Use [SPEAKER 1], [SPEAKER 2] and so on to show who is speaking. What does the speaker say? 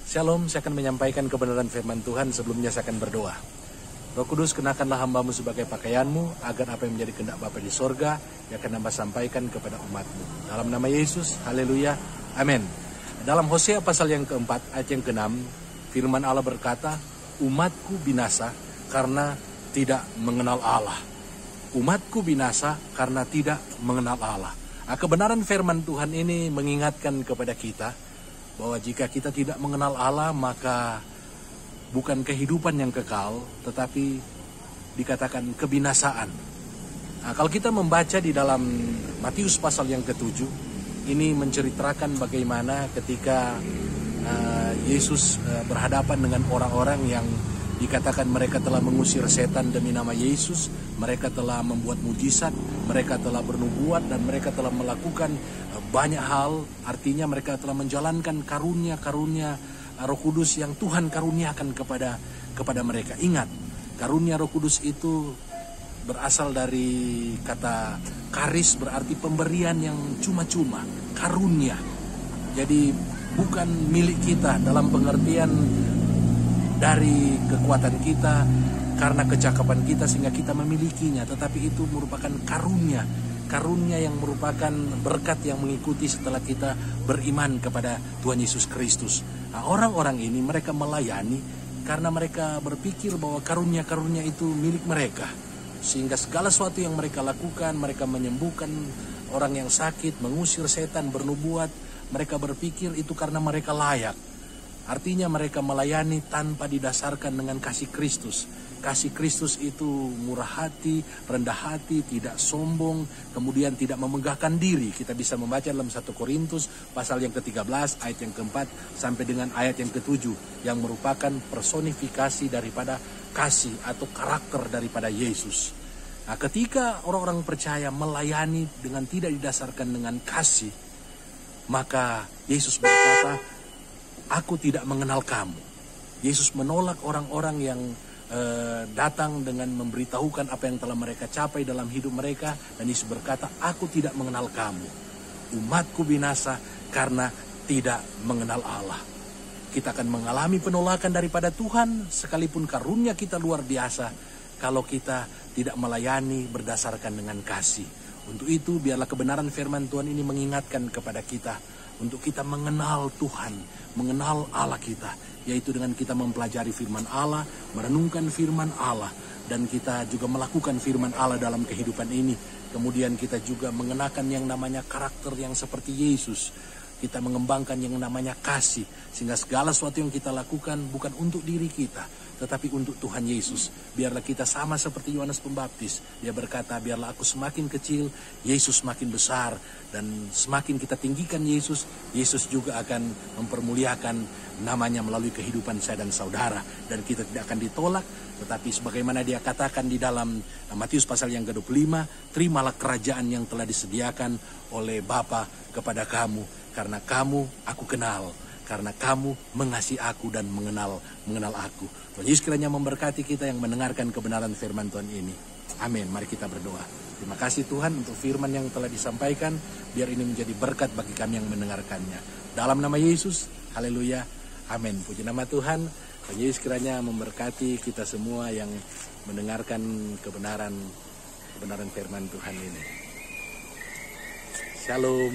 [SPEAKER 1] Shalom, saya akan menyampaikan kebenaran firman Tuhan. Sebelumnya saya akan berdoa. Roh Kudus, kenakanlah hamba-Mu sebagai pakaian-Mu, agar apa yang menjadi kehendak Bapa di sorga, yang akan hamba sampaikan kepada umat-Mu. Dalam nama Yesus, haleluya, amin. Dalam Hosea pasal yang keempat, ayat yang ke-6, firman Allah berkata, umatku binasa karena tidak mengenal Allah. Umatku binasa karena tidak mengenal Allah. Kebenaran firman Tuhan ini mengingatkan kepada kita, bahwa jika kita tidak mengenal Allah, maka bukan kehidupan yang kekal, tetapi dikatakan kebinasaan. Kalau kita membaca di dalam Matius pasal yang ke-7, ini menceritakan bagaimana ketika Yesus berhadapan dengan orang-orang yang dikatakan mereka telah mengusir setan demi nama Yesus, mereka telah membuat mujizat, mereka telah bernubuat, dan mereka telah melakukan banyak hal. Artinya mereka telah menjalankan karunia-karunia Roh Kudus yang Tuhan karuniakan kepada mereka. Ingat, karunia Roh Kudus itu berasal dari kata karis, berarti pemberian yang cuma-cuma, karunia. Jadi bukan milik kita dalam pengertian dari kekuatan kita, karena kecakapan kita sehingga kita memilikinya, tetapi itu merupakan karunia yang merupakan berkat yang mengikuti setelah kita beriman kepada Tuhan Yesus Kristus. Orang-orang ini mereka melayani karena mereka berpikir bahwa karunia-karunia itu milik mereka, sehingga segala sesuatu yang mereka lakukan, mereka menyembuhkan orang yang sakit, mengusir setan, bernubuat, mereka berpikir itu karena mereka layak. Artinya mereka melayani tanpa didasarkan dengan kasih Kristus. Kasih Kristus itu murah hati, rendah hati, tidak sombong, kemudian tidak memegahkan diri. Kita bisa membaca dalam 1 Korintus pasal yang ke-13 ayat yang ke-4 sampai dengan ayat yang ke-7 yang merupakan personifikasi daripada kasih atau karakter daripada Yesus. Ketika orang-orang percaya melayani dengan tidak didasarkan dengan kasih, maka Yesus berkata, aku tidak mengenal kamu. Yesus menolak orang-orang yang datang dengan memberitahukan apa yang telah mereka capai dalam hidup mereka. Dan Yesus berkata, aku tidak mengenal kamu. Umatku binasa karena tidak mengenal Allah. Kita akan mengalami penolakan daripada Tuhan, sekalipun karunia kita luar biasa, kalau kita tidak melayani berdasarkan dengan kasih. Untuk itu biarlah kebenaran firman Tuhan ini mengingatkan kepada kita, untuk kita mengenal Tuhan, mengenal Allah kita, yaitu dengan kita mempelajari firman Allah, merenungkan firman Allah, dan kita juga melakukan firman Allah dalam kehidupan ini. Kemudian kita juga mengenakan yang namanya karakter yang seperti Yesus. Kita mengembangkan yang namanya kasih, sehingga segala sesuatu yang kita lakukan bukan untuk diri kita, tetapi untuk Tuhan Yesus. Biarlah kita sama seperti Yohanes Pembaptis. Dia berkata, biarlah aku semakin kecil, Yesus semakin besar. Dan semakin kita tinggikan Yesus, Yesus juga akan mempermuliakan namanya melalui kehidupan saya dan saudara. Dan kita tidak akan ditolak, tetapi sebagaimana dia katakan di dalam Matius pasal yang ke-25, terimalah kerajaan yang telah disediakan oleh Bapa kepada kamu. Karena kamu aku kenal, karena kamu mengasihi aku dan mengenal aku. Tuhan Yesus kiranya memberkati kita yang mendengarkan kebenaran firman Tuhan ini. Amin. Mari kita berdoa. Terima kasih Tuhan untuk firman yang telah disampaikan. Biar ini menjadi berkat bagi kami yang mendengarkannya. Dalam nama Yesus, haleluya, amin. Puji nama Tuhan. Tuhan Yesus kiranya memberkati kita semua yang mendengarkan kebenaran firman Tuhan ini. Shalom.